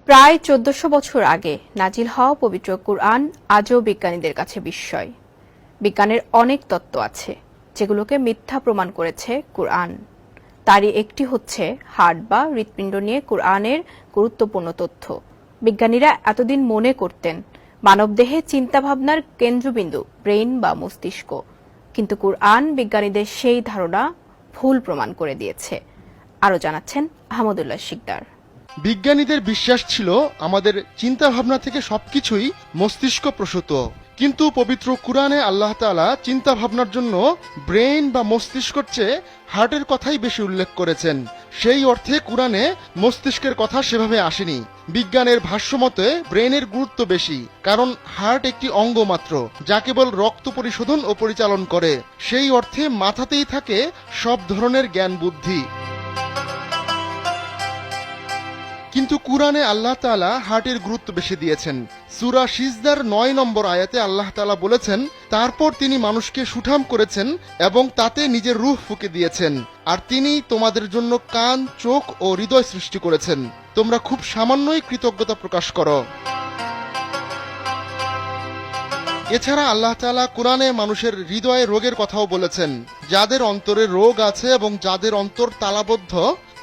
প্রায় ১৪০০ বছর আগে নাজিল হওয়া পবিত্র কুরআন আজও বিজ্ঞানীদের কাছে বিস্ময়। বিজ্ঞানের অনেক তত্ত্ব আছে যেগুলোকে মিথ্যা প্রমাণ করেছে কুরআন। তারই একটি হচ্ছে হার্ট বা হৃৎপিণ্ড নিয়ে কুরআনের গুরুত্বপূর্ণ তথ্য। বিজ্ঞানীরা এতদিন মনে করতেন মানবদেহে চিন্তাভাবনার কেন্দ্রবিন্দু ব্রেইন বা মস্তিষ্ক, কিন্তু কুরআন বিজ্ঞানীদের সেই ধারণা ভুল প্রমাণ করে দিয়েছে। আরও জানাচ্ছেন আহমদুল্লাহ শিকদার। বিজ্ঞানীদের বিশ্বাস ছিল আমাদের চিন্তাভাবনা থেকে সবকিছুই মস্তিষ্ক প্রসূত, কিন্তু পবিত্র কুরআনে আল্লাহ তাআলা চিন্তাভাবনার জন্য ব্রেইন বা মস্তিষ্কের চেয়ে হার্টের কথাই বেশি উল্লেখ করেছেন। সেই অর্থে কুরআনে মস্তিষ্কের কথা সেভাবে আসেনি। বিজ্ঞানের ভাষ্যমতে ব্রেইনের গুরুত্ব বেশি, কারণ হার্ট একটি অঙ্গ মাত্র যা কেবল রক্ত পরিশোধন ও পরিচালন করে। সেই অর্থে মাথাতেই থাকে সব ধরনের জ্ঞান বুদ্ধি। কিন্তু কুরআনে আল্লাহ তাআলা হার্টের গুরুত্ব বেশি দিয়েছেন। সূরা সিজদার ৯ নম্বর আয়াতে আল্লাহ তাআলা বলেছেন, তারপর তিনি মানুষকে সুঠাম করেছেন এবং তাতে নিজের রূহ ফুঁকে দিয়েছেন, আর তিনি তোমাদের জন্য কান, চোখ ও হৃদয় সৃষ্টি করেছেন। তোমরা খুব সামান্যই কৃতজ্ঞতা প্রকাশ করো। এছাড়া আল্লাহ তাআলা কুরআনে মানুষের হৃদয়ে রোগের কথাও বলেছেন। যাদের অন্তরে রোগ আছে এবং যাদের অন্তর তালাবদ্ধ,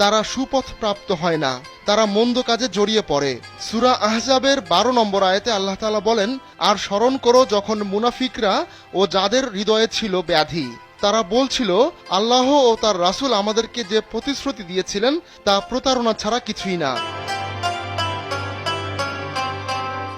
তারা সুপথ প্রাপ্ত হয় না, তারা মন্দ কাজে জড়িয়ে পড়ে। সূরা আহজাবের ১২ নম্বর আয়াতে আল্লাহ তাআলা বলেন, আর স্মরণ করো যখন মুনাফিকরা ও যাদের হৃদয়ে ছিল ব্যাধি, তারা বলছিল, আল্লাহ ও তার রাসূল আমাদেরকে যে প্রতিশ্রুতি দিয়েছিলেন তা প্রতারণা ছাড়া কিছুই না।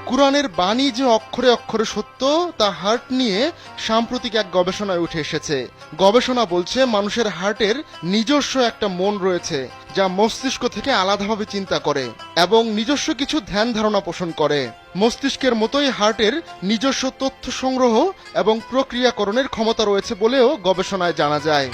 কুরআনের বাণী যে অক্ষরে অক্ষরে সত্য তা হার্ট নিয়ে সাম্প্রতিক এক গবেষণায় উঠে এসেছে। গবেষণা বলছে মানুষের হার্টের নিজস্ব একটা মন রয়েছে যা মস্তিষ্ক থেকে আলাদাভাবে চিন্তা করে এবং নিজস্ব কিছু ধ্যান ধারণা পোষণ করে। মস্তিষ্কের মতোই হার্টের নিজস্ব তথ্য সংগ্রহ এবং প্রক্রিয়াকরণের ক্ষমতা রয়েছে বলেও গবেষণায় জানা যায়।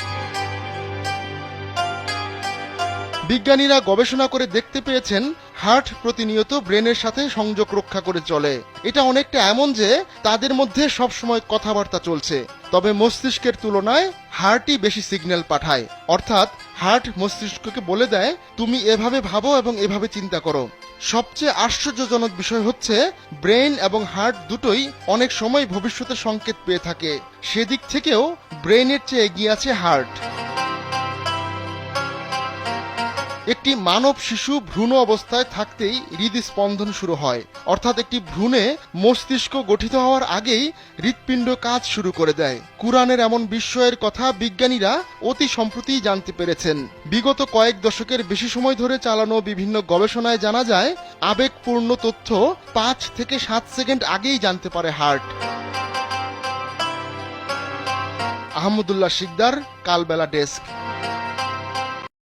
বিজ্ঞানীরা গবেষণা করে দেখতে পেয়েছেন হার্ট প্রতিনিয়ত ব্রেনের সাথে সংযোগ রক্ষা করে চলে। এটা অনেকটা এমন যে তাদের মধ্যে সবসময় কথাবার্তা চলছে, তবে মস্তিষ্কের তুলনায় হার্টই বেশি সিগন্যাল পাঠায়। অর্থাৎ হার্ট মস্তিষ্ককে বলে দেয়, তুমি এভাবে ভাবো এবং এভাবে চিন্তা করো। সবচেয়ে আশ্চর্যজনক বিষয় হচ্ছে ব্রেন এবং হার্ট দুটোই অনেক সময় ভবিষ্যতের সংকেত পেয়ে থাকে। সেদিক থেকেও ব্রেনের চেয়ে এগিয়ে আছে হার্ট। একটি মানব শিশু ভ্রূণ অবস্থায় থাকতেই হৃদস্পন্দন শুরু হয়, অর্থাৎ একটি ভ্রূণে মস্তিষ্ক গঠিত হওয়ার আগেই হৃৎপিণ্ড কাজ শুরু করে দেয়। কুরআনের এমন বিস্ময়ের কথা বিজ্ঞানীরা অতি সম্প্রতিই জানতে পেরেছেন। বিগত কয়েক দশকের বেশি সময় ধরে চালানো বিভিন্ন গবেষণায় জানা যায় আবেগপূর্ণ তথ্য ৫ থেকে ৭ সেকেন্ড আগেই জানতে পারে হার্ট। আহমদুল্লাহ শিকদার, কালবেলা ডেস্ক।